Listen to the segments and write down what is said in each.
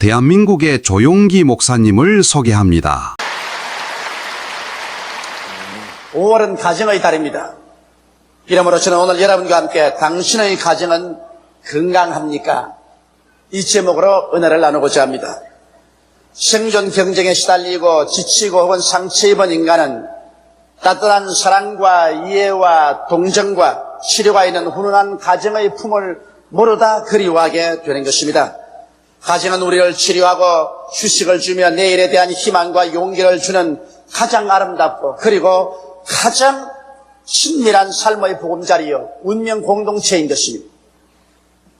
대한민국의 조용기 목사님을 소개합니다. 5월은 가정의 달입니다. 이러므로 저는 오늘 여러분과 함께 당신의 가정은 건강합니까? 이 제목으로 은혜를 나누고자 합니다. 생존 경쟁에 시달리고 지치고 혹은 상처 입은 인간은 따뜻한 사랑과 이해와 동정과 치료가 있는 훈훈한 가정의 품을 모르다 그리워하게 되는 것입니다. 가정은 우리를 치료하고 휴식을 주며 내일에 대한 희망과 용기를 주는 가장 아름답고 그리고 가장 친밀한 삶의 보금자리요 운명 공동체인 것입니다.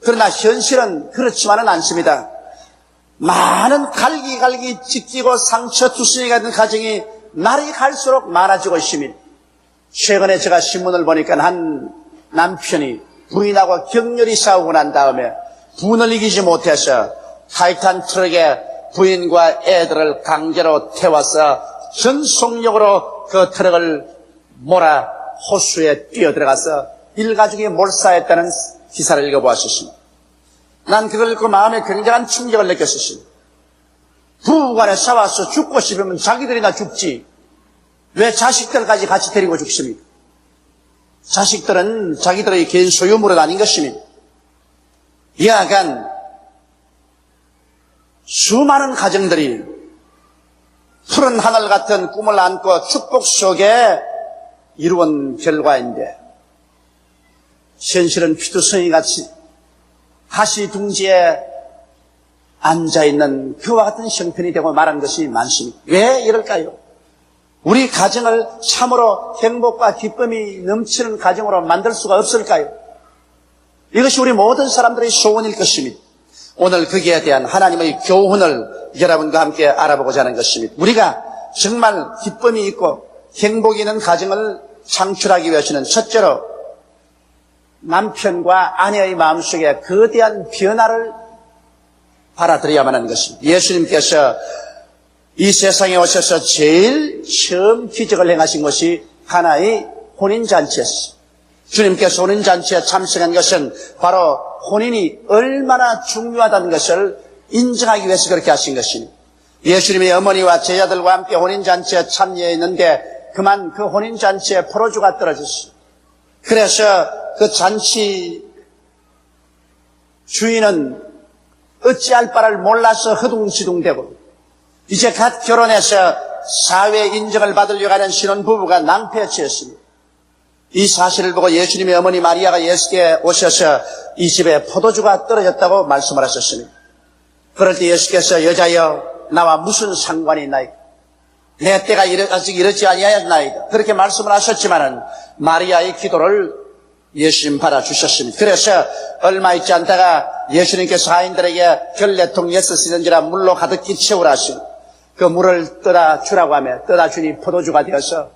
그러나 현실은 그렇지만은 않습니다. 많은 갈기갈기 찢기고 상처 투성이가 된 가정이 날이 갈수록 많아지고 있습니다. 최근에 제가 신문을 보니까 한 남편이 부인하고 격렬히 싸우고 난 다음에 분을 이기지 못해서 타이탄 트럭에 부인과 애들을 강제로 태워서 전속력으로 그 트럭을 몰아 호수에 뛰어들어가서 일가족이 몰사했다는 기사를 읽어보았습니다. 난 그걸 읽고 마음에 굉장한 충격을 느꼈습니다. 부부간에 싸워서 죽고 싶으면 자기들이나 죽지 왜 자식들까지 같이 데리고 죽습니까? 자식들은 자기들의 개인 소유물은 아닌 것입니다. 이하간 수많은 가정들이 푸른 하늘 같은 꿈을 안고 축복 속에 이루은 결과인데 현실은 피투성이같이 가시둥지에 앉아있는 그와 같은 형편이 되고 말한 것이 많습니다. 왜 이럴까요? 우리 가정을 참으로 행복과 기쁨이 넘치는 가정으로 만들 수가 없을까요? 이것이 우리 모든 사람들의 소원일 것입니다. 오늘 거기에 대한 하나님의 교훈을 여러분과 함께 알아보고자 하는 것입니다. 우리가 정말 기쁨이 있고 행복이 있는 가정을 창출하기 위해서는 첫째로 남편과 아내의 마음속에 거대한 변화를 받아들여야만 하는 것입니다. 예수님께서 이 세상에 오셔서 제일 처음 기적을 행하신 것이 하나의 혼인잔치였습니다. 주님께서 혼인잔치에 참석한 것은 바로 혼인이 얼마나 중요하다는 것을 인정하기 위해서 그렇게 하신 것입니다. 예수님의 어머니와 제자들과 함께 혼인잔치에 참여했는데 그만 그 혼인잔치에 포도주가 떨어졌습니다. 그래서 그 잔치 주인은 어찌할 바를 몰라서 허둥지둥대고 이제 갓 결혼해서 사회 인정을 받으려고 하는 신혼부부가 낭패에 치였습니다. 이 사실을 보고 예수님의 어머니 마리아가 예수께 오셔서 이 집에 포도주가 떨어졌다고 말씀을 하셨습니다. 그럴 때 예수께서 여자여 나와 무슨 상관이 있나이까? 내 때가 아직 이르지 아니하였나이다. 그렇게 말씀을 하셨지만은 마리아의 기도를 예수님 받아주셨습니다. 그래서 얼마 있지 않다가 예수님께서 하인들에게 결례통 6시든지라 물로 가득히 채우라 하시고 그 물을 떠다 주라고 하며 떠다 주니 포도주가 되어서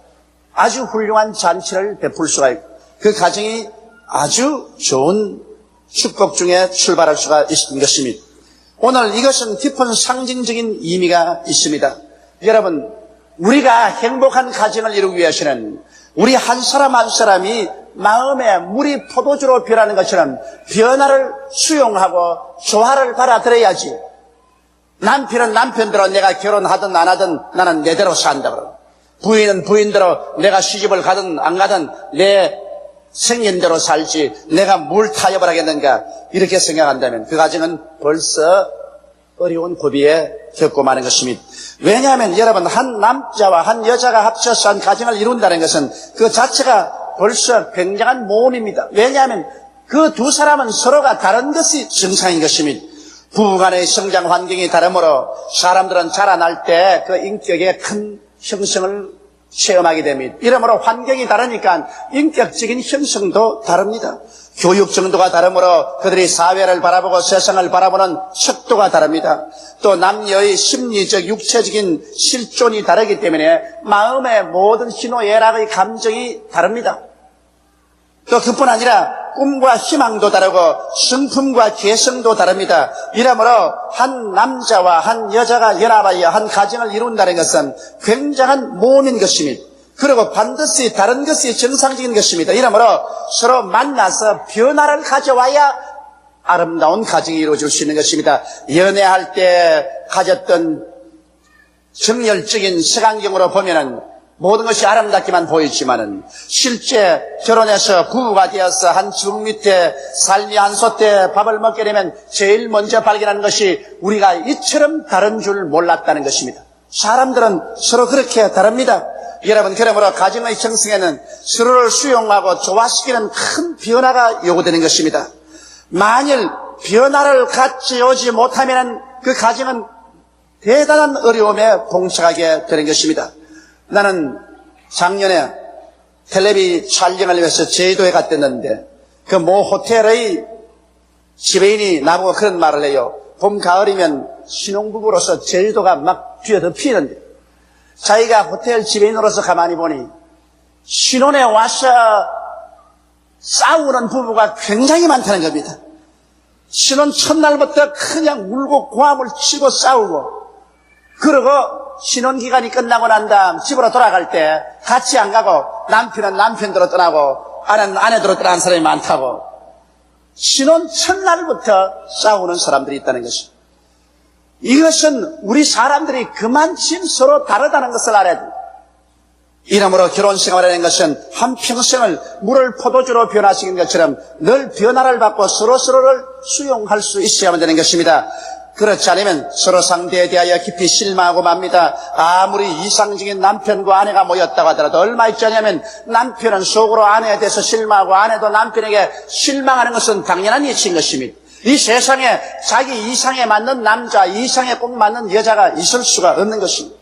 아주 훌륭한 잔치를 베풀 수가 있고 그 가정이 아주 좋은 축복 중에 출발할 수가 있는 것입니다. 오늘 이것은 깊은 상징적인 의미가 있습니다. 여러분, 우리가 행복한 가정을 이루기 위해서는 우리 한 사람 한 사람이 마음에 물이 포도주로 변하는 것처럼 변화를 수용하고 조화를 받아들여야지. 남편은 남편대로 내가 결혼하든 안 하든 나는 내대로 산다 그러고 부인은 부인대로 내가 시집을 가든 안 가든 내 생긴대로 살지 내가 뭘 타협을 하겠는가 이렇게 생각한다면 그 가정은 벌써 어려운 고비에 겪고 마는 것입니다. 왜냐하면 여러분 한 남자와 한 여자가 합쳐서 한 가정을 이룬다는 것은 그 자체가 벌써 굉장한 모험입니다. 왜냐하면 그 두 사람은 서로가 다른 것이 정상인 것입니다. 부부간의 성장 환경이 다르므로 사람들은 자라날 때 그 인격의 큰 형성을 체험하게 됩니다. 이러므로 환경이 다르니까 인격적인 형성도 다릅니다. 교육 정도가 다르므로 그들이 사회를 바라보고 세상을 바라보는 척도가 다릅니다. 또 남녀의 심리적 육체적인 실존이 다르기 때문에 마음의 모든 희노애락의 감정이 다릅니다. 또 그뿐 아니라 꿈과 희망도 다르고 성품과 개성도 다릅니다. 이러므로 한 남자와 한 여자가 연합하여 한 가정을 이룬다는 것은 굉장한 모험인 것입니다. 그리고 반드시 다른 것이 정상적인 것입니다. 이러므로 서로 만나서 변화를 가져와야 아름다운 가정이 이루어질 수 있는 것입니다. 연애할 때 가졌던 정열적인 색안경으로 보면은 모든 것이 아름답게만 보이지만은 실제 결혼해서 부부가 되어서 한 지붕 밑에 삶이 한 솥에 밥을 먹게 되면 제일 먼저 발견하는 것이 우리가 이처럼 다른 줄 몰랐다는 것입니다. 사람들은 서로 그렇게 다릅니다. 여러분, 그러므로 가정의 정성에는 서로를 수용하고 조화시키는 큰 변화가 요구되는 것입니다. 만일 변화를 같이 오지 못하면 그 가정은 대단한 어려움에 봉착하게 되는 것입니다. 나는 작년에 텔레비 촬영을 위해서 제주도에 갔댔는데 그 모 호텔의 지배인이 나보고 그런 말을 해요. 봄, 가을이면 신혼부부로서 제주도가 막 뒤덮이는데 자기가 호텔 지배인으로서 가만히 보니 신혼에 와서 싸우는 부부가 굉장히 많다는 겁니다. 신혼 첫날부터 그냥 울고 고함을 치고 싸우고 그러고 신혼기간이 끝나고 난 다음 집으로 돌아갈 때 같이 안 가고 남편은 남편대로 떠나고 아내는 아내대로 떠나는 사람이 많다고 신혼 첫날부터 싸우는 사람들이 있다는 것입니다. 이것은 우리 사람들이 그만큼 서로 다르다는 것을 알아야 됩니다. 이러므로 결혼생활이라는 것은 한평생을 물을 포도주로 변화시키는 것처럼 늘 변화를 받고 서로서로를 수용할 수 있어야만 되는 것입니다. 그렇지 않으면 서로 상대에 대하여 깊이 실망하고 맙니다. 아무리 이상적인 남편과 아내가 모였다고 하더라도 얼마 있지 않냐면 남편은 속으로 아내에 대해서 실망하고 아내도 남편에게 실망하는 것은 당연한 이치인 것입니다. 이 세상에 자기 이상에 맞는 남자, 이상에 꼭 맞는 여자가 있을 수가 없는 것입니다.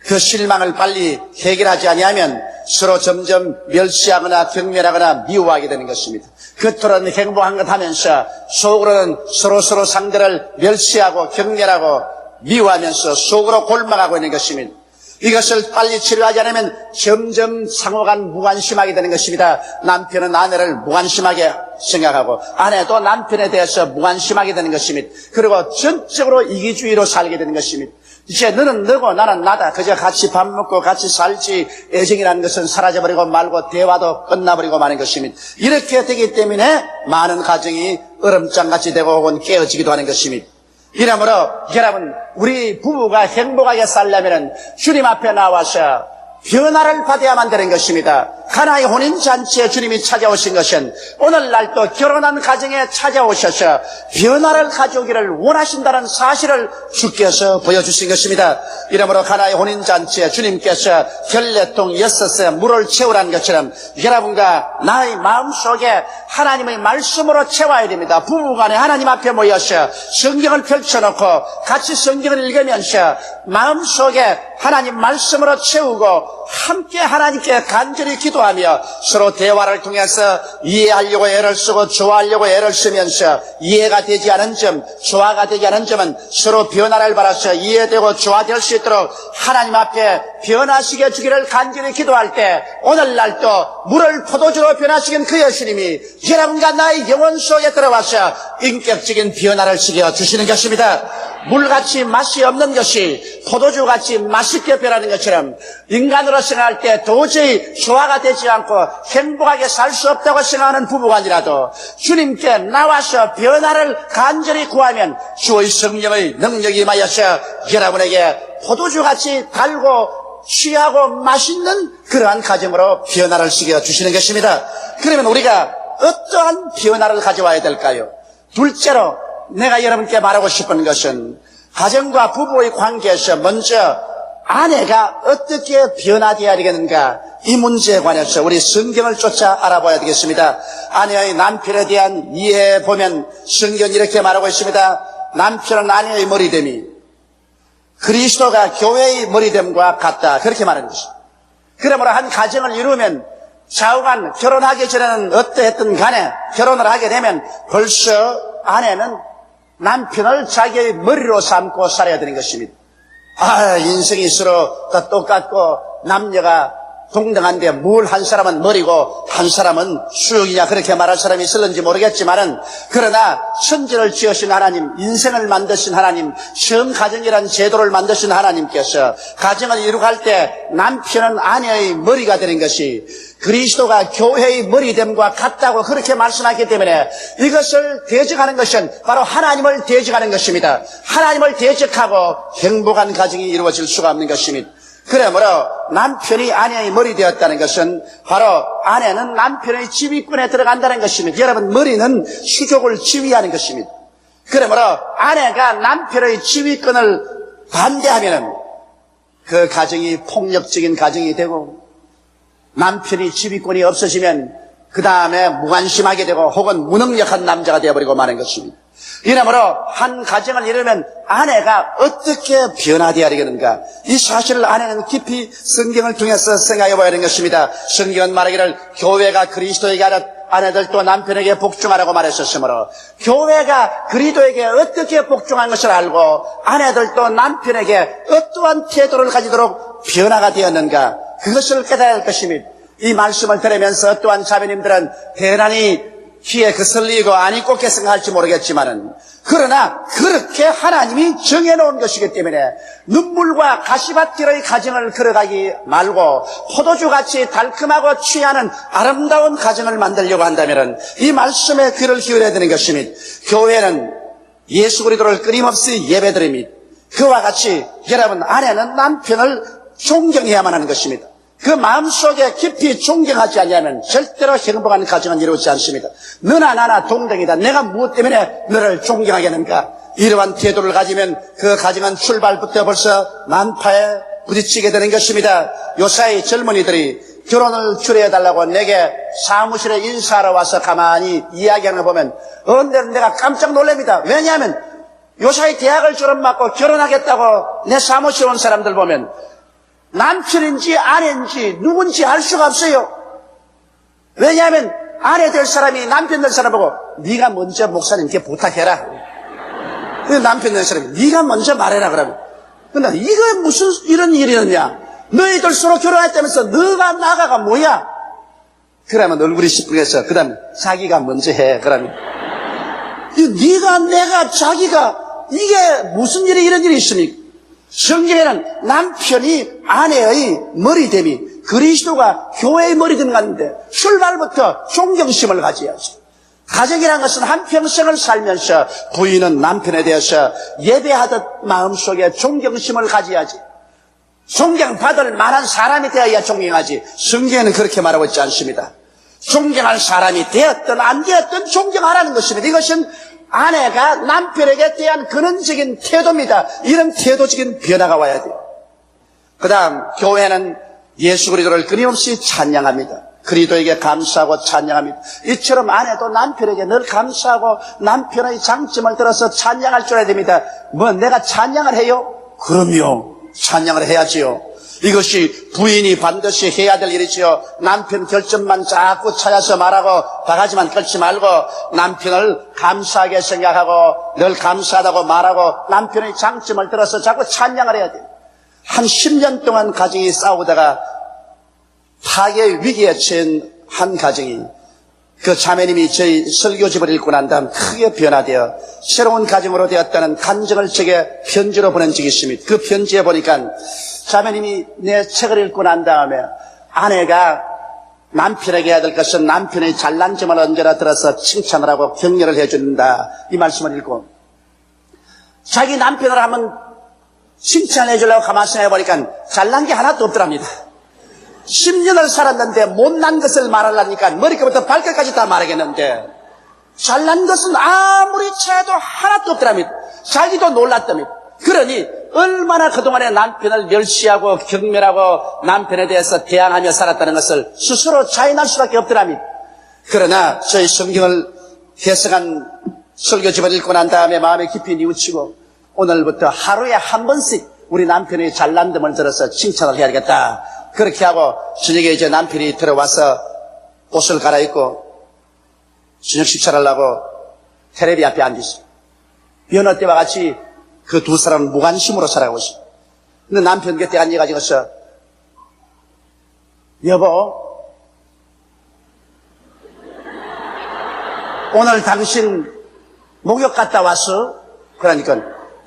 그 실망을 빨리 해결하지 아니하면 서로 점점 멸시하거나 경멸하거나 미워하게 되는 것입니다. 겉으로는 행복한 것 하면서 속으로는 서로 상대를 멸시하고 경멸하고 미워하면서 속으로 골망하고 있는 것입니다. 이것을 빨리 치료하지 않으면 점점 상호간 무관심하게 되는 것입니다. 남편은 아내를 무관심하게 생각하고 아내도 남편에 대해서 무관심하게 되는 것입니다. 그리고 전적으로 이기주의로 살게 되는 것입니다. 이제 너는 너고 나는 나다. 그저 같이 밥 먹고 같이 살지 애정이라는 것은 사라져버리고 말고 대화도 끝나버리고 마는 것입니다. 이렇게 되기 때문에 많은 가정이 얼음장같이 되고 혹은 깨어지기도 하는 것입니다. 이러므로 여러분, 우리 부부가 행복하게 살려면 주님 앞에 나와서 변화를 받아야만 되는 것입니다. 가나의 혼인잔치에 주님이 찾아오신 것은 오늘날 또 결혼한 가정에 찾아오셔서 변화를 가져오기를 원하신다는 사실을 주께서 보여주신 것입니다. 이러므로 가나의 혼인잔치에 주님께서 결례통 6에 물을 채우라는 것처럼 여러분과 나의 마음속에 하나님의 말씀으로 채워야 됩니다. 부부간에 하나님 앞에 모여서 성경을 펼쳐놓고 같이 성경을 읽으면서 마음속에 하나님 말씀으로 채우고 함께 하나님께 간절히 기도하며 서로 대화를 통해서 이해하려고 애를 쓰고 좋아하려고 애를 쓰면서 이해가 되지 않은 점, 조화가 되지 않은 점은 서로 변화를 바라서 이해되고 조화될 수 있도록 하나님 앞에 변화시켜 주기를 간절히 기도할 때 오늘날 또 물을 포도주로 변화시킨 그 예수님이 여러분과 나의 영혼 속에 들어와서 인격적인 변화를 시켜 주시는 것입니다. 물같이 맛이 없는 것이 포도주같이 맛있게 변하는 것처럼 인간으로 생각할 때 도저히 조화가 되지 않고 행복하게 살 수 없다고 생각하는 부부가 아니라도 주님께 나와서 변화를 간절히 구하면 주의 성령의 능력이 임하여서 여러분에게 포도주같이 달고 취하고 맛있는 그러한 가정으로 변화를 시켜주시는 것입니다. 그러면 우리가 어떠한 변화를 가져와야 될까요? 둘째로 내가 여러분께 말하고 싶은 것은 가정과 부부의 관계에서 먼저 아내가 어떻게 변화되어야 되겠는가, 이 문제에 관해서 우리 성경을 쫓아 알아봐야 되겠습니다. 아내의 남편에 대한 이해에 보면 성경이 이렇게 말하고 있습니다. 남편은 아내의 머리됨이 그리스도가 교회의 머리됨과 같다, 그렇게 말하는 것입니다. 그러므로 한 가정을 이루면 좌우간 결혼하기 전에는 어떠했든 간에 결혼을 하게 되면 벌써 아내는 남편을 자기의 머리로 삼고 살아야 되는 것입니다. 인생이 서로 다 똑같고 남녀가 동등한데 뭘 한 사람은 머리고 한 사람은 수육이냐, 그렇게 말할 사람이 있을는지 모르겠지만은, 그러나 천지를 지으신 하나님, 인생을 만드신 하나님, 처음 가정이란 제도를 만드신 하나님께서 가정을 이루갈 때 남편은 아내의 머리가 되는 것이 그리스도가 교회의 머리됨과 같다고 그렇게 말씀하기 때문에 이것을 대적하는 것은 바로 하나님을 대적하는 것입니다. 하나님을 대적하고 행복한 가정이 이루어질 수가 없는 것입니다. 그러므로 남편이 아내의 머리 되었다는 것은 바로 아내는 남편의 지휘권에 들어간다는 것입니다. 여러분, 머리는 수족을 지휘하는 것입니다. 그러므로 아내가 남편의 지휘권을 반대하면 그 가정이 폭력적인 가정이 되고, 남편이 지휘권이 없어지면 그 다음에 무관심하게 되고 혹은 무능력한 남자가 되어버리고 마는 것입니다. 이러므로 한 가정을 이루면 아내가 어떻게 변화되어야 되겠는가, 이 사실을 아내는 깊이 성경을 통해서 생각해 봐야 되는 것입니다. 성경은 말하기를 교회가 그리스도에게 하듯 아내들도 남편에게 복종하라고 말했었으므로, 교회가 그리스도에게 어떻게 복종한 것을 알고 아내들도 남편에게 어떠한 태도를 가지도록 변화가 되었는가, 그것을 깨달아야 할 것입니다. 이 말씀을 들으면서 또한 자매님들은 대단히 귀에 거슬리고 안 입고 생각할지 모르겠지만은, 그러나 그렇게 하나님이 정해놓은 것이기 때문에 눈물과 가시밭길의 가정을 걸어가기 말고 포도주같이 달콤하고 취하는 아름다운 가정을 만들려고 한다면 이 말씀에 귀를 기울여야 되는 것입니다. 교회는 예수 그리스도를 끊임없이 예배드립니다. 그와 같이 여러분, 아내는 남편을 존경해야만 하는 것입니다. 그 마음속에 깊이 존경하지 않으면 절대로 행복한 가정은 이루어지지 않습니다. 너나 나나 동등이다. 내가 무엇 때문에 너를 존경하겠는가? 이러한 태도를 가지면 그 가정은 출발부터 벌써 난파에 부딪히게 되는 것입니다. 요사이 젊은이들이 결혼을 추려해달라고 내게 사무실에 인사하러 와서 가만히 이야기하는 거 보면 어느 때는 내가 깜짝 놀랍니다. 왜냐하면 요사이 대학을 졸업받고 결혼하겠다고 내 사무실에 온 사람들 보면 남편인지 아내인지 누군지 알 수가 없어요. 왜냐하면 아내 될 사람이 남편 될 사람 보고 네가 먼저 목사님께 부탁해라. 그 남편 될 사람이 네가 먼저 말해라 그러면, 근데 이거 무슨 이런 일이었냐, 너희들 서로 결혼했다면서 너가 나가가 뭐야? 그러면 얼굴이 시뻘개서 그 다음에 자기가 먼저 해. 그러면 네가 내가 자기가 이게 무슨 일이 이런 일이 있습니까? 성경에는 남편이 아내의 머리됨이 그리스도가 교회의 머리됨 같은데 출발부터 존경심을 가져야지. 가정이라는 것은 한평생을 살면서 부인은 남편에 대해서 예배하듯 마음속에 존경심을 가져야지. 존경받을 만한 사람이 되어야 존경하지. 성경에는 그렇게 말하고 있지 않습니다. 존경할 사람이 되었든 안 되었든 존경하라는 것입니다. 이것은 아내가 남편에게 대한 근원적인 태도입니다. 이런 태도적인 변화가 와야 돼요. 그 다음, 교회는 예수 그리스도를 끊임없이 찬양합니다. 그리스도에게 감사하고 찬양합니다. 이처럼 아내도 남편에게 늘 감사하고 남편의 장점을 들어서 찬양할 줄 알아야 됩니다. 뭐 내가 찬양을 해요? 그럼요, 찬양을 해야지요. 이것이 부인이 반드시 해야 될 일이지요. 남편 결점만 자꾸 찾아서 말하고 바가지만 끌지 말고 남편을 감사하게 생각하고 늘 감사하다고 말하고 남편의 장점을 들어서 자꾸 찬양을 해야 돼요. 한 10년 동안 가정이 싸우다가 파괴 위기에 처한 한 가정이, 그 자매님이 저희 설교집을 읽고 난 다음 크게 변화되어 새로운 가정으로 되었다는 간증을 제게 편지로 보낸 적이 있습니다. 그 편지에 보니까 자매님이 내 책을 읽고 난 다음에 아내가 남편에게 해야 될 것은 남편의 잘난 점을 언제나 들어서 칭찬을 하고 격려를 해준다, 이 말씀을 읽고 자기 남편을 한번 칭찬해 주려고 가만히 생각해보니까 잘난 게 하나도 없더랍니다. 10년을 살았는데 못난 것을 말하려니까 머리끝부터 발끝까지 다 말하겠는데 잘난 것은 아무리 찾아도 하나도 없더랍니다. 자기도 놀랐답니다. 그러니 얼마나 그동안에 남편을 멸시하고 경멸하고 남편에 대해서 대항하며 살았다는 것을 스스로 자인할 수밖에 없더랍니다. 그러나 저희 성경을 해석한 설교집을 읽고 난 다음에 마음에 깊이 뉘우치고 오늘부터 하루에 한 번씩 우리 남편의 잘난 점을 들어서 칭찬을 해야 되겠다. 그렇게 하고 저녁에 이제 남편이 들어와서 옷을 갈아입고 저녁 식사를 하려고 텔레비 앞에 앉으시고 여느 때와 같이 그 두 사람은 무관심으로 살아가고 있어요. 근데 남편 곁에 앉아가지고서 여보, 오늘 당신 목욕 갔다 왔어? 그러니까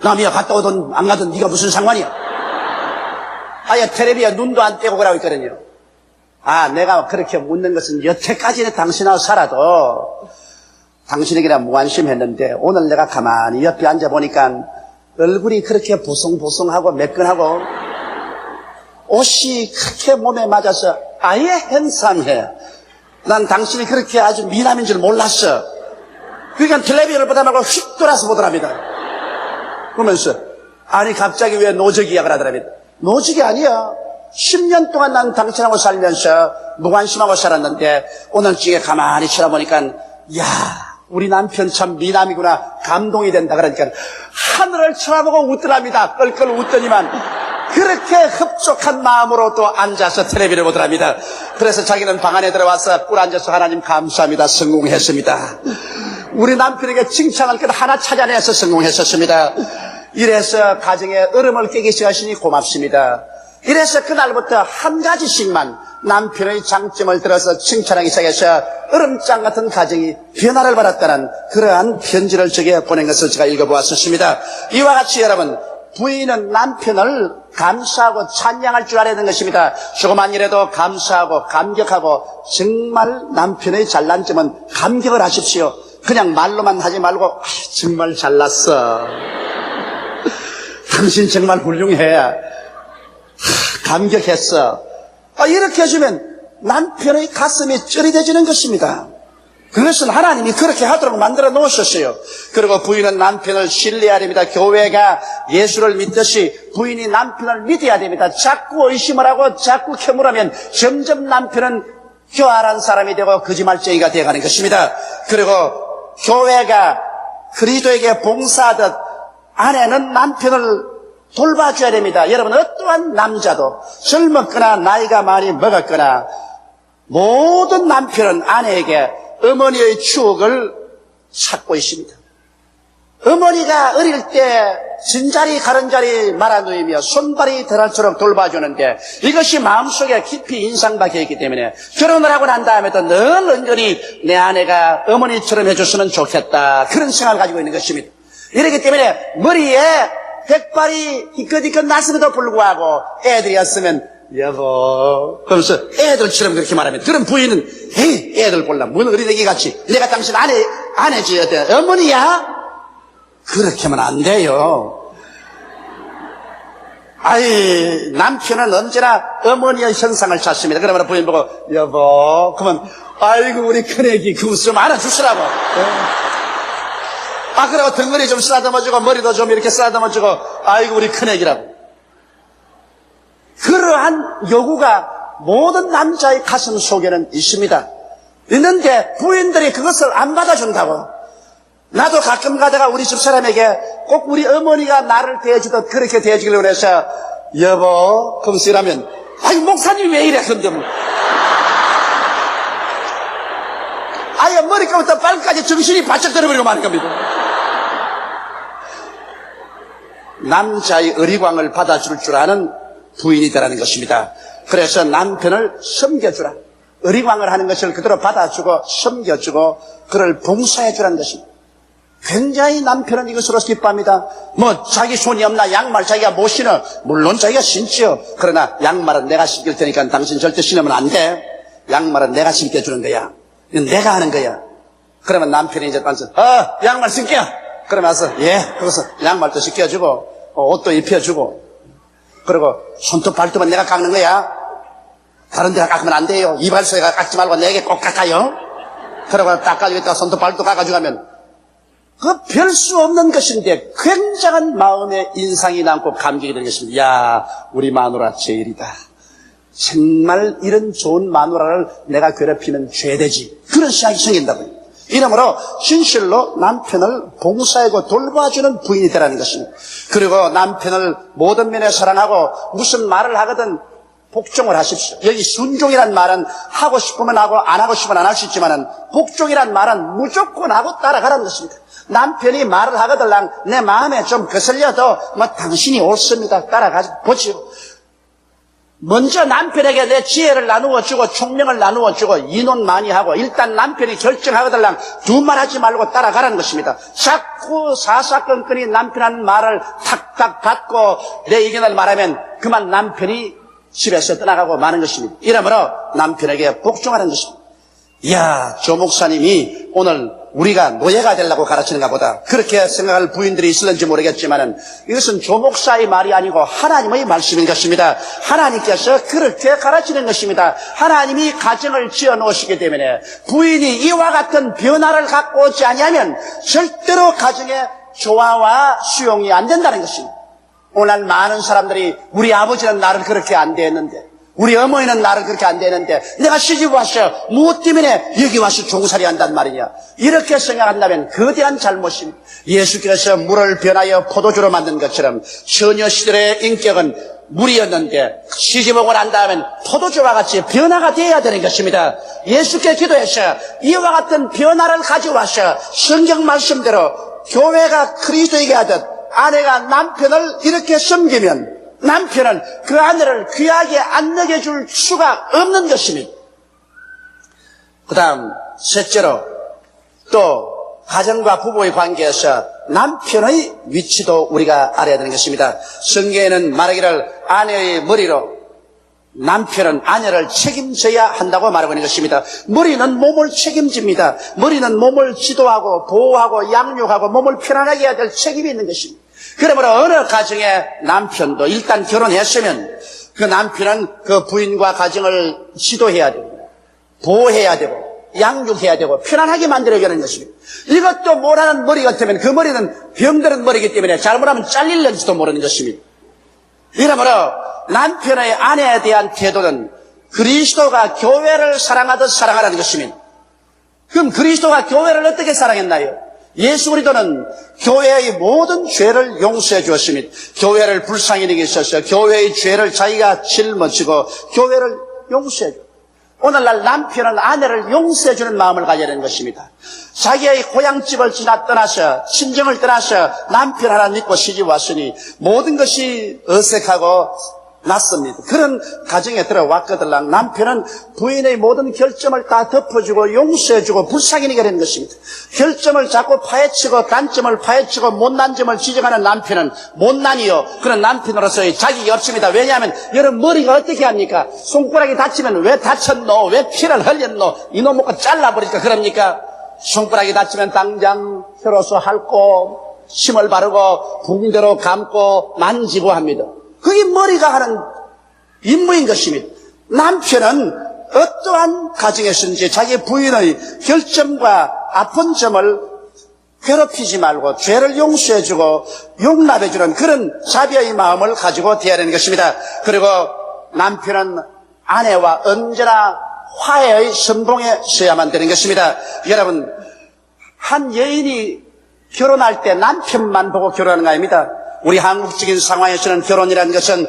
남이야 갔다 오든 안 가든 네가 무슨 상관이야? 아예 텔레비에 눈도 안 떼고 그러고 있거든요. 아, 내가 그렇게 묻는 것은 여태까지는 당신하고 살아도 당신이 그냥 무관심했는데 오늘 내가 가만히 옆에 앉아보니까 얼굴이 그렇게 보송보송하고 매끈하고 옷이 그렇게 몸에 맞아서 아예 핸섬해. 난 당신이 그렇게 아주 미남인 줄 몰랐어. 그러니까 텔레비전을 보다 말고 휙 돌아서 보더랍니다. 그러면서 아니 갑자기 왜 노적이야 그러더랍니다. 노적이 아니야. 10년 동안 난 당신하고 살면서 무관심하고 살았는데 오늘쯤에 가만히 쳐다보니까 야 우리 남편 참 미남이구나 감동이 된다. 그러니까 하늘을 쳐다보고 웃더랍니다. 껄껄 웃더니만 그렇게 흡족한 마음으로 또 앉아서 텔레비를 보더랍니다. 그래서 자기는 방 안에 들어와서 꿀 앉아서 하나님 감사합니다. 성공했습니다. 우리 남편에게 칭찬할 것 하나 찾아내서 성공했었습니다. 이래서 가정에 얼음을 깨기 시작하시니 고맙습니다. 이래서 그날부터 한 가지씩만 남편의 장점을 들어서 칭찬하기 시작해서 얼음장 같은 가정이 변화를 받았다는 그러한 편지를 적에 보낸 것을 제가 읽어보았습니다. 이와 같이 여러분 부인은 남편을 감사하고 찬양할 줄 알아야 되는 것입니다. 조그만 일에도 감사하고 감격하고 정말 남편의 잘난 점은 감격을 하십시오. 그냥 말로만 하지 말고 아, 정말 잘났어. 당신 정말 훌륭해. 감격했어. 이렇게 해주면 남편의 가슴이 쩌리대지는 것입니다. 그것은 하나님이 그렇게 하도록 만들어 놓으셨어요. 그리고 부인은 남편을 신뢰해야 됩니다. 교회가 예수를 믿듯이 부인이 남편을 믿어야 됩니다. 자꾸 의심을 하고 자꾸 캐물하면 점점 남편은 교활한 사람이 되고 거짓말쟁이가 되어가는 것입니다. 그리고 교회가 그리스도에게 봉사하듯 아내는 남편을 돌봐줘야 됩니다. 여러분 어떠한 남자도 젊었거나 나이가 많이 먹었거나 모든 남편은 아내에게 어머니의 추억을 찾고 있습니다. 어머니가 어릴 때 진자리 가른자리 말아누이며 손발이 덜할수록 돌봐주는데 이것이 마음속에 깊이 인상박혀 있기 때문에 결혼을 하고 난 다음에도 늘 은근히 내 아내가 어머니처럼 해줬으면 좋겠다 그런 생각을 가지고 있는 것입니다. 이렇기 때문에 머리에 백발이 희끗희끗 났음에도 불구하고 애들이었으면 여보 그러면서 애들처럼 그렇게 말하면 그런 부인은 에이 애들 볼라 뭔 어린애기 같이 내가 당신 아내지 어때 어머니야? 그렇게 하면 안 돼요. 아이 남편은 언제나 어머니의 형상을 찾습니다. 그러면 부인 보고 여보 그러면 아이고 우리 큰애기 그 웃음 알아주시라고. 그리고 덩어리 좀 쓰다듬어주고 머리도 좀 이렇게 쓰다듬어주고 아이고 우리 큰애기라고. 그러한 요구가 모든 남자의 가슴 속에는 있습니다. 있는데 부인들이 그것을 안 받아준다고. 나도 가끔 가다가 우리 집사람에게 꼭 우리 어머니가 나를 대해주듯 그렇게 대해주기를 원해서 여보 그러면서 이러면 아이 목사님 왜 이래 근데 뭐. 아예 머리까부터 발까지 정신이 바짝 들어버리고 마는 겁니다. 남자의 의리광을 받아줄 줄 아는 부인이다라는 것입니다. 그래서 남편을 섬겨주라. 의리광을 하는 것을 그대로 받아주고 섬겨주고 그를 봉사해주라는 것입니다. 굉장히 남편은 이것으로 기뻐합니다. 뭐 자기 손이 없나 양말 자기가 못 신어. 물론 자기가 신지요. 그러나 양말은 내가 신길 테니까 당신 절대 신으면 안 돼. 양말은 내가 신겨주는 거야. 이건 내가 하는 거야. 그러면 남편이 이제 반서 양말 신겨. 그러면서 그래서 양말도 신겨주고 옷도 입혀주고 그리고 손톱 발톱은 내가 깎는 거야. 다른 데가 깎으면 안 돼요. 이발소에가 깎지 말고 내게 꼭 깎아요. 그러고 닦아주고 있다가 손톱 발톱 깎아주고 하면 그 별 수 없는 것인데 굉장한 마음의 인상이 남고 감격이 되는 것입니다. 야 우리 마누라 제일이다. 정말 이런 좋은 마누라를 내가 괴롭히면 죄되지. 그런 생각이 생긴다고요. 이러므로 진실로 남편을 봉사하고 돌봐주는 부인이 되라는 것입니다. 그리고 남편을 모든 면에 사랑하고 무슨 말을 하거든 복종을 하십시오. 여기 순종이란 말은 하고 싶으면 하고 안 하고 싶으면 안 할 수 있지만은 복종이란 말은 무조건 하고 따라가라는 것입니다. 남편이 말을 하거들랑 내 마음에 좀 거슬려도 뭐 당신이 옳습니다. 따라가 보지요. 먼저 남편에게 내 지혜를 나누어 주고 총명을 나누어 주고 인원 많이 하고 일단 남편이 결정하거들랑 두말하지 말고 따라가라는 것입니다. 자꾸 사사건건이 남편 하는 말을 탁탁 받고 내 의견을 말하면 그만 남편이 집에서 떠나가고 마는 것입니다. 이러므로 남편에게 복종하는 것입니다. 이야, 조 목사님이 오늘 우리가 노예가 되려고 가르치는가 보다, 그렇게 생각할 부인들이 있을는지 모르겠지만은 이것은 조 목사의 말이 아니고 하나님의 말씀인 것입니다. 하나님께서 그렇게 가르치는 것입니다. 하나님이 가정을 지어 놓으시기 때문에 부인이 이와 같은 변화를 갖고 오지 아니하면 절대로 가정의 조화와 수용이 안 된다는 것입니다. 오늘 많은 사람들이 우리 아버지는 나를 그렇게 안 대했는데, 우리 어머니는 나를 그렇게 안 대는데 내가 시집 왔어, 무엇 때문에 여기 와서 종살이 한단 말이냐, 이렇게 생각한다면 거대한 잘못입니다. 예수께서 물을 변하여 포도주로 만든 것처럼 처녀 시절의 인격은 물이었는데 시집 오고 난 다음엔 포도주와 같이 변화가 되어야 되는 것입니다. 예수께 기도해서 이와 같은 변화를 가져와서 성경 말씀대로 교회가 그리스도에게 하듯 아내가 남편을 이렇게 섬기면 남편은 그 아내를 귀하게 안 여겨줄 수가 없는 것입니다. 그 다음 셋째로 또 가정과 부부의 관계에서 남편의 위치도 우리가 알아야 되는 것입니다. 성경에는 말하기를 아내의 머리로 남편은 아내를 책임져야 한다고 말하고 있는 것입니다. 머리는 몸을 책임집니다. 머리는 몸을 지도하고 보호하고 양육하고 몸을 편안하게 해야 될 책임이 있는 것입니다. 그러므로 어느 가정의 남편도 일단 결혼했으면 그 남편은 그 부인과 가정을 지도해야 되고 보호해야 되고 양육해야 되고 편안하게 만들어야 하는 것입니다. 이것도 못하는 머리 같으면 그 머리는 병드는 머리이기 때문에 잘못하면 잘릴는지도 모르는 것입니다. 이러므로 남편의 아내에 대한 태도는 그리스도가 교회를 사랑하듯 사랑하라는 것입니다. 그럼 그리스도가 교회를 어떻게 사랑했나요? 예수 그리스도는 교회의 모든 죄를 용서해 주었습니다. 교회를 불쌍히 여기셔서 교회의 죄를 자기가 짊어지고 교회를 용서해 줘. 오늘날 남편은 아내를 용서해 주는 마음을 가져야 되는 것입니다. 자기의 고향집을 떠나서 친정을 떠나서 남편 하나 믿고 시집 왔으니 모든 것이 어색하고 낫습니다. 그런 가정에 들어왔거들랑 남편은 부인의 모든 결점을 다 덮어주고 용서해주고 불쌍히 여기게 되는 것입니다. 결점을 자꾸 파헤치고 단점을 파헤치고 못난 점을 지적하는 남편은 못난이요, 그런 남편으로서의 자격이 없습니다. 왜냐하면 여러분 머리가 어떻게 합니까? 손가락이 다치면 왜 다쳤노? 왜 피를 흘렸노? 이놈 먹고 잘라버리니까 그럽니까? 손가락이 다치면 당장 혈로서 핥고 침을 바르고 붕대로 감고 만지고 합니다. 그게 머리가 하는 임무인 것입니다. 남편은 어떠한 가정에서든지 자기 부인의 결점과 아픈 점을 괴롭히지 말고 죄를 용서해주고 용납해주는 그런 자비의 마음을 가지고 되어야 하는 것입니다. 그리고 남편은 아내와 언제나 화해의 선봉에 서야만 되는 것입니다. 여러분, 한 여인이 결혼할 때 남편만 보고 결혼하는 거 아닙니다. 우리 한국적인 상황에서는 결혼이라는 것은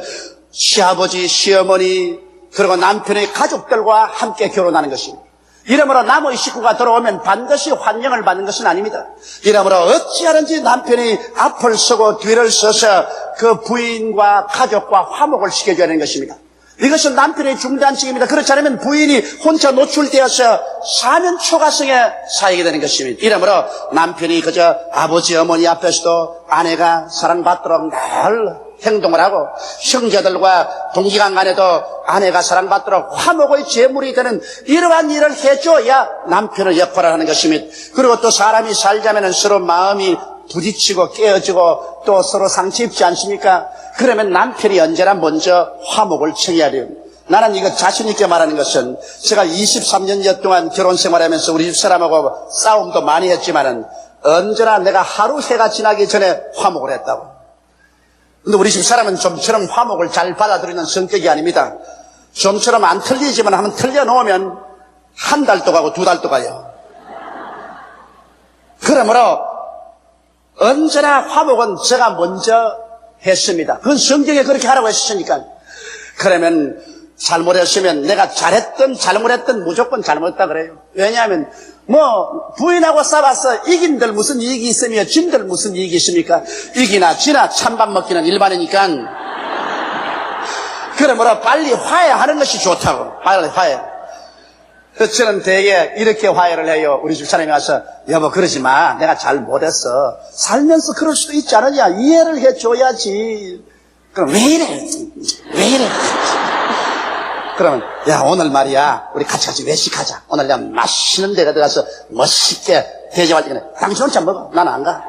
시아버지, 시어머니, 그리고 남편의 가족들과 함께 결혼하는 것입니다. 이러므로 남의 식구가 들어오면 반드시 환영을 받는 것은 아닙니다. 이러므로 어찌하든지 남편이 앞을 서고 뒤를 서서 그 부인과 가족과 화목을 시켜줘야 하는 것입니다. 이것은 남편의 중대한 책임입니다. 그렇지 않으면 부인이 혼자 노출되어서 사면 초가성에 사이게 되는 것입니다. 이러므로 남편이 그저 아버지, 어머니 앞에서도 아내가 사랑받도록 늘 행동을 하고 형제들과 동지간 간에도 아내가 사랑받도록 화목의 제물이 되는 이러한 일을 해줘야 남편의 역할을 하는 것입니다. 그리고 또 사람이 살자면 서로 마음이 부딪히고 깨어지고 또 서로 상처 입지 않습니까? 그러면 남편이 언제나 먼저 화목을 청해야 돼요. 나는 이거 자신 있게 말하는 것은 제가 23년 동안 결혼 생활하면서 우리 집 사람하고 싸움도 많이 했지만은 언제나 내가 하루 해가 지나기 전에 화목을 했다고. 근데 우리 집 사람은 좀처럼 화목을 잘 받아들이는 성격이 아닙니다. 좀처럼 안 틀리지만 한번 틀려놓으면 한 달도 가고 두 달도 가요. 그러므로 언제나 화목은 제가 먼저 했습니다. 그건 성경에 그렇게 하라고 했으니까. 그러면 잘못했으면 내가 잘했든 잘못했든 무조건 잘못했다 그래요. 왜냐하면 부인하고 싸워서 이긴들 무슨 이익이 있으며 진들 무슨 이익이 있습니까? 이기나 지나 찬밥 먹기는 일반이니까. 그러므로 빨리 화해하는 것이 좋다고. 빨리 화해. 저는 되게 이렇게 화해를 해요. 우리 집사람이 와서 여보 그러지 마. 내가 잘못했어. 살면서 그럴 수도 있지 않느냐. 이해를 해줘야지. 그럼 왜 이래? 왜 이래? 그러면 야 오늘 말이야 우리 같이 외식하자. 오늘 내가 맛있는 데가 들어가서 멋있게 대접할 테니까 당신 혼자 먹어. 나는 안 가.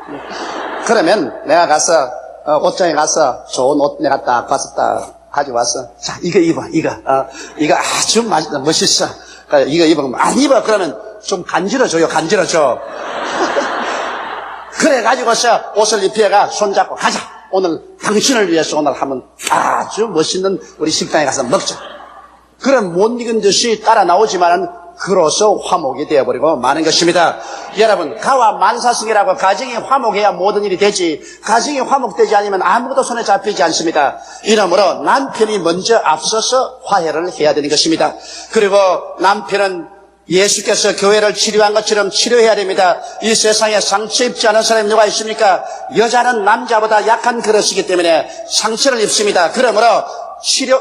그러면 내가 가서 옷장에 가서 좋은 옷 내가 딱 봐서 딱 가져와서 자 이거 입어. 이거 아주 멋있어. 이거 입어. 안 입어. 그러면 좀 간지러줘요. 간지러줘. 그래가지고서 옷을 입혀가 손잡고 가자. 오늘 당신을 위해서 오늘 하면 아주 멋있는 우리 식당에 가서 먹자. 그럼 못 익은 듯이 따라 나오지만은 그로서 화목이 되어버리고 마는 것입니다. 여러분 가와 만사승이라고 가정이 화목해야 모든 일이 되지 가정이 화목되지 않으면 아무것도 손에 잡히지 않습니다. 이러므로 남편이 먼저 앞서서 화해를 해야 되는 것입니다. 그리고 남편은 예수께서 교회를 치료한 것처럼 치료해야 됩니다. 이 세상에 상처 입지 않은 사람이 누가 있습니까? 여자는 남자보다 약한 그릇이기 때문에 상처를 입습니다. 그러므로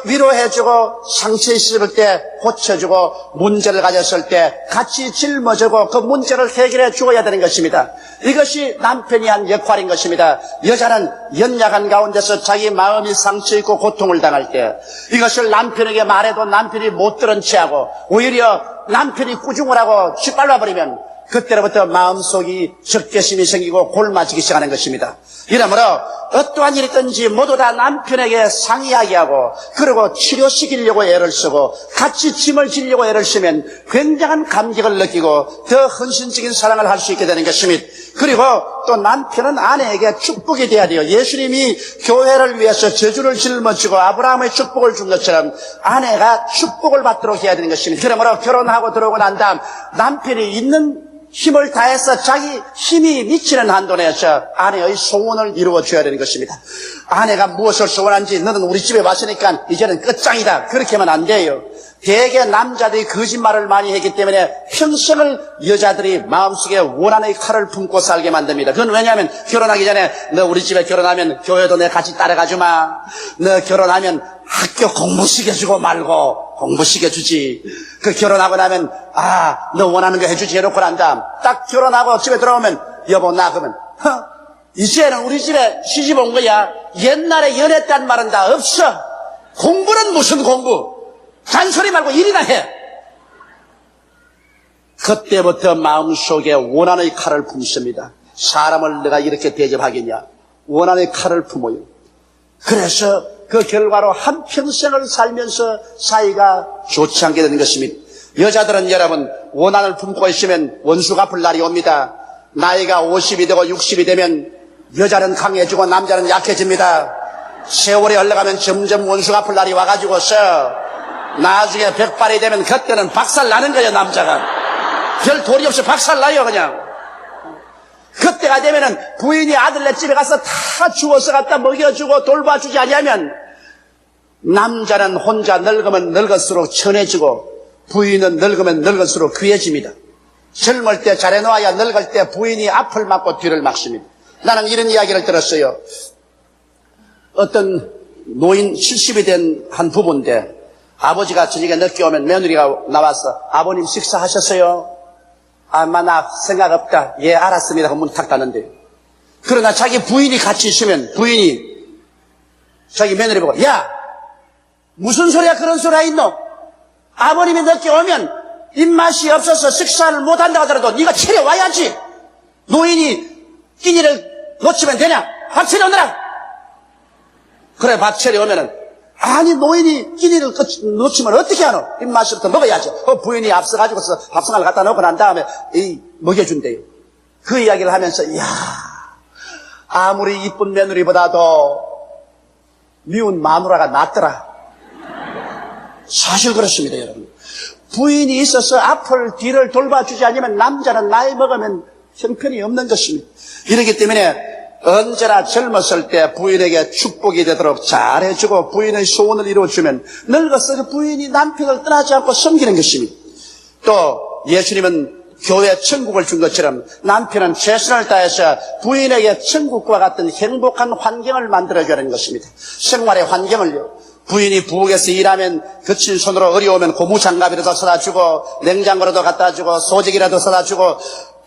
위로해주고 상처 있을 때 고쳐주고 문제를 가졌을 때 같이 짊어지고 그 문제를 해결해 주어야 되는 것입니다. 이것이 남편이 한 역할인 것입니다. 여자는 연약한 가운데서 자기 마음이 상처 있고 고통을 당할 때 이것을 남편에게 말해도 남편이 못 들은 채하고 오히려 남편이 꾸중을 하고 짓밟아버리면 그때로부터 마음속이 적개심이 생기고 골마지기 시작하는 것입니다. 이러므로 어떠한 일이 있든지 모두 다 남편에게 상의하게 하고 그리고 치료시키려고 애를 쓰고 같이 짐을 지려고 애를 쓰면 굉장한 감격을 느끼고 더 헌신적인 사랑을 할 수 있게 되는 것입니다. 그리고 또 남편은 아내에게 축복이 돼야 돼요. 예수님이 교회를 위해서 저주를 짊어지고 아브라함의 축복을 준 것처럼 아내가 축복을 받도록 해야 되는 것입니다. 그러므로 결혼하고 들어오고 난 다음 남편이 있는 힘을 다해서 자기 힘이 미치는 한도 내에서 아내의 소원을 이루어줘야 되는 것입니다. 아내가 무엇을 소원한지 너는 우리 집에 왔으니까 이제는 끝장이다. 그렇게 하면 안 돼요. 대개 남자들이 거짓말을 많이 했기 때문에 평생을 여자들이 마음속에 원한의 칼을 품고 살게 만듭니다. 그건 왜냐하면 결혼하기 전에 너 우리 집에 결혼하면 교회도 내 같이 따라가주마. 너 결혼하면 학교 공부 시켜주고 말고 공부 시켜주지. 그 결혼하고 나면 너 원하는 거 해주지 해놓고 난 다음 딱 결혼하고 집에 들어오면 여보 나 그러면 이제는 우리 집에 시집 온 거야. 옛날에 연애했단 말은 다 없어. 공부는 무슨 공부. 잔소리 말고 일이나 해. 그때부터 마음속에 원한의 칼을 품습니다. 사람을 내가 이렇게 대접하겠냐. 원한의 칼을 품어요. 그래서 그 결과로 한평생을 살면서 사이가 좋지 않게 되는 것입니다. 여자들은 여러분 원한을 품고 있으면 원수 갚을 날이 옵니다. 나이가 50이 되고 60이 되면 여자는 강해지고 남자는 약해집니다. 세월이 흘러가면 점점 원수 갚을 날이 와가지고서 나중에 100발이 되면 그때는 박살 나는 거예요. 남자가 별 도리 없이 박살 나요. 그냥 그때가 되면은 부인이 아들네 집에 가서 다 주워서 갖다 먹여주고 돌봐주지 아니하면 남자는 혼자 늙으면 늙을수록 천해지고 부인은 늙으면 늙을수록 귀해집니다. 젊을 때 잘해놓아야 늙을 때 부인이 앞을 막고 뒤를 막습니다. 나는 이런 이야기를 들었어요. 어떤 노인 70이 된 한 부부인데 아버지가 저녁에 늦게 오면 며느리가 나와서 아버님 식사하셨어요? 나 생각 없다. 예 알았습니다. 문 탁 닫는데요. 그러나 자기 부인이 같이 있으면 부인이 자기 며느리 보고 야 무슨 소리야 그런 소리가 있노? 아버님이 늦게 오면 입맛이 없어서 식사를 못한다고 하더라도 네가 차려와야지. 노인이 끼니를 놓치면 되냐? 밥 차려오느라. 그래 밥 차려오면은 아니 노인이 끼니를 놓치면 어떻게 하노? 입맛이 없어 먹어야죠. 부인이 앞서가지고서 밥상을 갖다 놓고 난 다음에 먹여준대요. 그 이야기를 하면서 이야 아무리 이쁜 며느리보다도 미운 마누라가 낫더라. 사실 그렇습니다. 여러분 부인이 있어서 앞을 뒤를 돌봐주지 않으면 남자는 나이 먹으면 형편이 없는 것입니다. 이렇기 때문에 언제나 젊었을 때 부인에게 축복이 되도록 잘해주고 부인의 소원을 이루어주면 늙어서 그 부인이 남편을 떠나지 않고 섬기는 것입니다. 또 예수님은 교회 천국을 준 것처럼 남편은 최선을 다해서 부인에게 천국과 같은 행복한 환경을 만들어줘야 하는 것입니다. 생활의 환경을요. 부인이 부엌에서 일하면 거친 손으로 어려우면 고무장갑이라도 사다 주고 냉장고라도 갖다 주고 소재기라도 사다 주고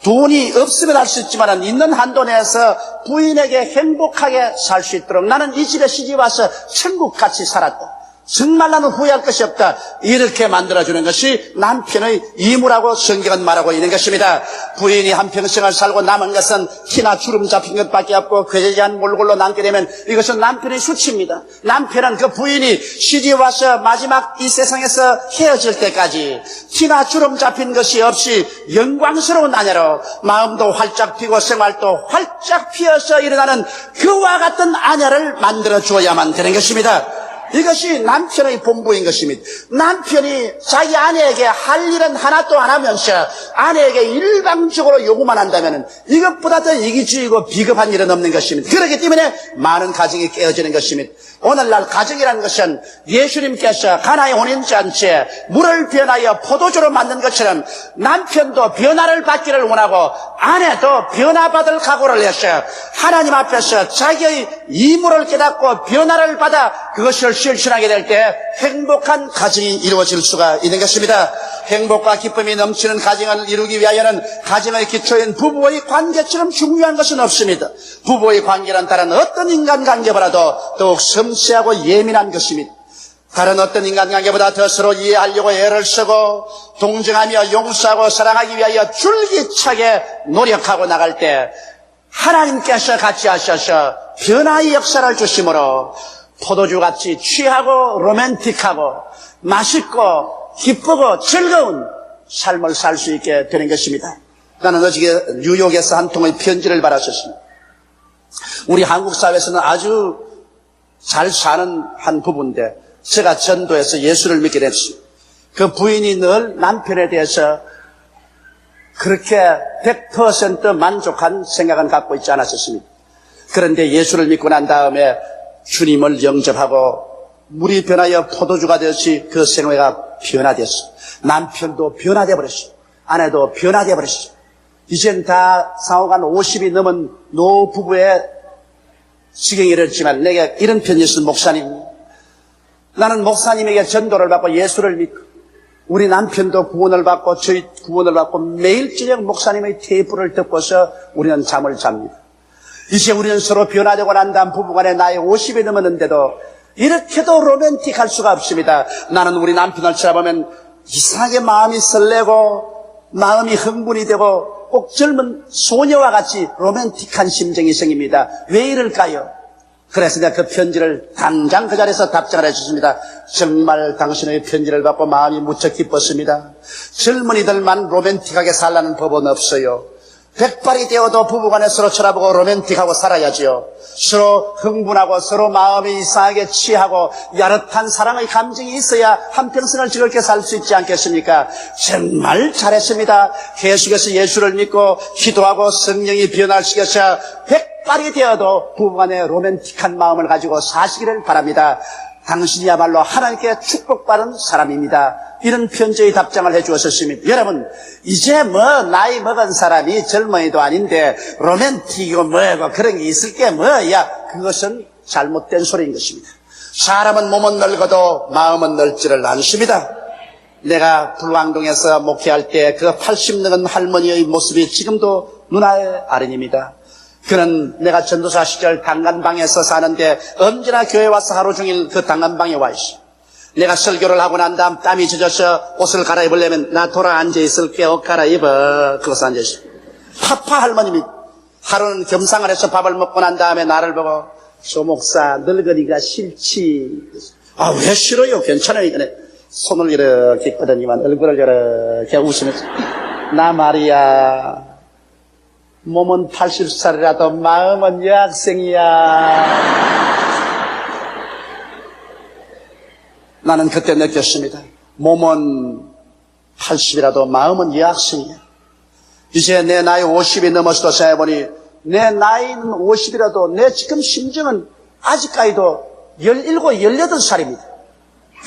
돈이 없으면 할 수 있지만 있는 한도 내에서 부인에게 행복하게 살 수 있도록 나는 이 집에 시집 와서 천국같이 살았다. 정말 나는 후회할 것이 없다. 이렇게 만들어주는 것이 남편의義務라고 성경은 말하고 있는 것입니다. 부인이 한평생을 살고 남은 것은 티나 주름 잡힌 것밖에 없고 괴제한 몰골로 남게 되면 이것은 남편의 수치입니다. 남편은 그 부인이 시집 와서 마지막 이 세상에서 헤어질 때까지 티나 주름 잡힌 것이 없이 영광스러운 아내로 마음도 활짝 피고 생활도 활짝 피어서 일어나는 그와 같은 아내를 만들어 주어야만 되는 것입니다. 이것이 남편의 본부인 것입니다. 남편이 자기 아내에게 할 일은 하나도 안 하면서 아내에게 일방적으로 요구만 한다면 이것보다 더 이기주의고 비겁한 일은 없는 것입니다. 그렇기 때문에 많은 가정이 깨어지는 것입니다. 오늘날 가정이라는 것은 예수님께서 가나의 혼인잔치에 물을 변하여 포도주로 만든 것처럼 남편도 변화를 받기를 원하고 아내도 변화받을 각오를 해서 하나님 앞에서 자기의義務를 깨닫고 변화를 받아 그것을 실천하게 될 때 행복한 가정이 이루어질 수가 있는 것입니다. 행복과 기쁨이 넘치는 가정을 이루기 위하여는 가정의 기초인 부부의 관계처럼 중요한 것은 없습니다. 부부의 관계란 다른 어떤 인간관계보다도 더욱 섬세하고 예민한 것입니다. 다른 어떤 인간관계보다 더 서로 이해하려고 애를 쓰고 동정하며 용서하고 사랑하기 위하여 줄기차게 노력하고 나갈 때 하나님께서 같이 하셔서 변화의 역사를 주심으로 포도주같이 취하고 로맨틱하고 맛있고 기쁘고 즐거운 삶을 살 수 있게 되는 것입니다. 나는 어저께 뉴욕에서 한 통의 편지를 받았었습니다. 우리 한국 사회에서는 아주 잘 사는 한 부부인데 제가 전도해서 예수를 믿게 됐습니다. 그 부인이 늘 남편에 대해서 그렇게 100% 만족한 생각은 갖고 있지 않았었습니다. 그런데 예수를 믿고 난 다음에 주님을 영접하고 물이 변하여 포도주가 되었지 그 생애가 변화됐어. 남편도 변화되어 버렸어. 아내도 변화되어 버렸어. 이젠 다 상호간 50이 넘은 노부부의 지경이 이렇지만 내게 이런 편지 있는 목사님, 나는 목사님에게 전도를 받고 예수를 믿고 우리 남편도 구원을 받고 저희 구원을 받고 매일 저녁 목사님의 테이프를 듣고서 우리는 잠을 잡니다. 이제 우리는 서로 변화되고 난 다음 부부간에 나이 50이 넘었는데도 이렇게도 로맨틱할 수가 없습니다. 나는 우리 남편을 쳐다보면 이상하게 마음이 설레고 마음이 흥분이 되고 꼭 젊은 소녀와 같이 로맨틱한 심정이 생깁니다. 왜 이럴까요? 그래서 내가 그 편지를 당장 그 자리에서 답장을 해주십니다. 정말 당신의 편지를 받고 마음이 무척 기뻤습니다. 젊은이들만 로맨틱하게 살라는 법은 없어요. 백발이 되어도 부부간에 서로 쳐다보고 로맨틱하고 살아야지요. 서로 흥분하고 서로 마음이 이상하게 취하고 야릇한 사랑의 감정이 있어야 한평생을 즐겁게 살 수 있지 않겠습니까? 정말 잘했습니다. 계속해서 예수를 믿고 기도하고 성령이 변화시켜서 백발이 되어도 부부간에 로맨틱한 마음을 가지고 사시기를 바랍니다. 당신이야말로 하나님께 축복받은 사람입니다. 이런 편지의 답장을 해주었습니다. 여러분, 이제 나이 먹은 사람이 젊은이도 아닌데 로맨틱이고 뭐고 그런 게 있을 게 뭐야? 그것은 잘못된 소리인 것입니다. 사람은 몸은 늙어도 마음은 늙지를 않습니다. 내가 불광동에서 목회할 때 그 80 넘은 할머니의 모습이 지금도 눈알 아른입니다. 그는 내가 전도사 시절 당간방에서 사는데 언제나 교회 와서 하루 종일 그 당간방에 와 있어. 내가 설교를 하고 난 다음 땀이 젖어서 옷을 갈아입으려면 나 돌아 앉아있을게, 옷 갈아입어. 그것을 앉아있어. 파파 할머님이 하루는 겸상을 해서 밥을 먹고 난 다음에 나를 보고 조 목사 늙으니까 싫지. 아, 왜 싫어요? 괜찮아요. 손을 이렇게 끄더니만 얼굴을 이렇게 웃으면서 나 말이야, 몸은 80살이라도 마음은 여학생이야. 나는 그때 느꼈습니다. 몸은 80이라도 마음은 여학생이야. 이제 내 나이 50이 넘어서도 생각해보니 내 나이는 50이라도 내 지금 심정은 아직까지도 17, 18살입니다.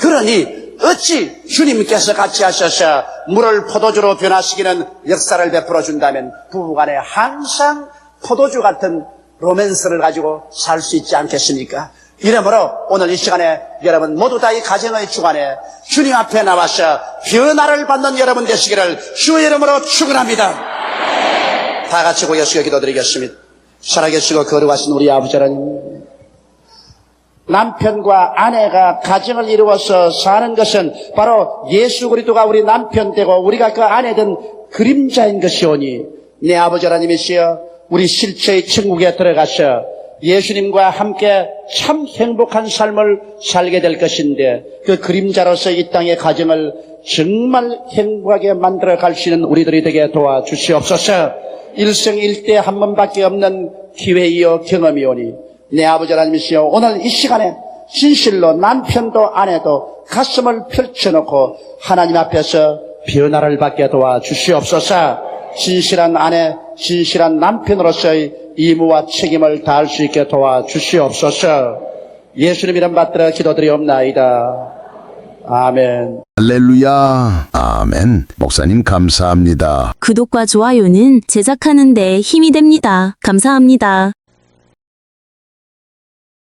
그러니 어찌 주님께서 같이 하셔서 물을 포도주로 변화시키는 역사를 베풀어 준다면 부부간에 항상 포도주 같은 로맨스를 가지고 살 수 있지 않겠습니까? 이러므로 오늘 이 시간에 여러분 모두 다 이 가정의 주간에 주님 앞에 나와서 변화를 받는 여러분 되시기를 주의 이름으로 축원합니다. 다 같이 고개 숙여 기도드리겠습니다. 살아계시고 거룩하신 우리 아버지 하나님, 남편과 아내가 가정을 이루어서 사는 것은 바로 예수 그리스도가 우리 남편 되고 우리가 그 아내 된 그림자인 것이오니 내 아버지 하나님이시여 우리 실체의 천국에 들어가서 예수님과 함께 참 행복한 삶을 살게 될 것인데 그 그림자로서 이 땅의 가정을 정말 행복하게 만들어 갈 수 있는 우리들이 되게 도와주시옵소서. 일생일대 한 번밖에 없는 기회이요 경험이오니 내 아버지 하나님이시여 오늘 이 시간에 진실로 남편도 아내도 가슴을 펼쳐놓고 하나님 앞에서 변화를 받게 도와주시옵소서. 진실한 아내, 진실한 남편으로서의 의무와 책임을 다할 수 있게 도와주시옵소서. 예수님 이름 받들어 기도드리옵나이다. 아멘. 할렐루야. 아멘. 목사님 감사합니다. 구독과 좋아요는 제작하는 데 힘이 됩니다. 감사합니다.